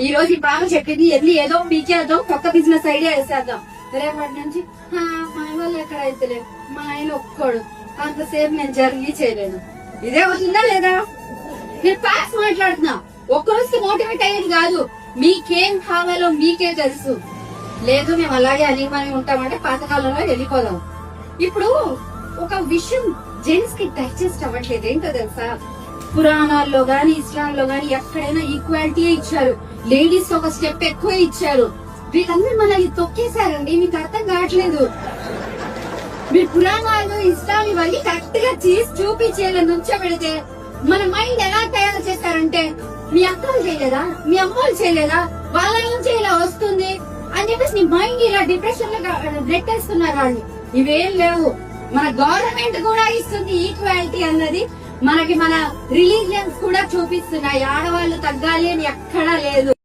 ఈ రోజు ఈ బాగా చెప్పింది వెళ్ళి ఏదో పీకేద్దాం, కొత్త బిజినెస్ ఐడియా వేసేద్దాం. రేపటి నుంచి మా వాళ్ళు ఎక్కడ అయితే మా ఆయన ఒప్పుకోడు, అంతసేపు నేను జరిగి చేయలేను. ఇదే అవుతుందా లేదా? నేను పాస్ మాట్లాడుతున్నా, ఒక్కరోజు మోటివేట్ అయ్యేది కాదు. మీకేం కావాలో మీకే తెలుసు. లేదు మేము అలాగే అలిమని ఉంటామంటే పాతకాలంలో వెళ్ళిపోదాం. ఇప్పుడు ఒక విషయం జెంట్స్ కి డైజెస్ట్ అవ్వట్లేదు. ఏంటో తెలుసా? పురాణాల్లో గాని ఇస్లాంలో గాని ఎక్కడైనా ఈక్వాలిటీ ఇచ్చారు, లేడీస్ ఒక స్టెప్ ఎక్కువ ఇచ్చారు. వీళ్ళందరూ మనల్ని తొక్కేశారండి. మీకు అర్థం కావట్లేదు. మీరు పురాణాలు ఇస్లాం ఇవన్నీ కరెక్ట్ గా చేసి చూపించేలా నుంచోబెడితే మన మైండ్ ఎలా తయారు చేస్తారంటే, మీ అక్కలు చేయలేదా, మీ అమ్మలు చేయలేదా, వాళ్ళ నుంచి ఇలా వస్తుంది అని చెప్పేసి నీ మైండ్ ఇలా డిప్రెషన్ లో నెట్టేస్తున్నారు వాళ్ళు. ఇవేం లేవు. మన గవర్నమెంట్ కూడా ఇస్తుంది ఈక్వాలిటీ అన్నది. మనకి మన రిలీజియన్స్ కూడా చూపిస్తున్నాయి. ఆడవాళ్ళు తగ్గాలి అని ఎక్కడా లేదు.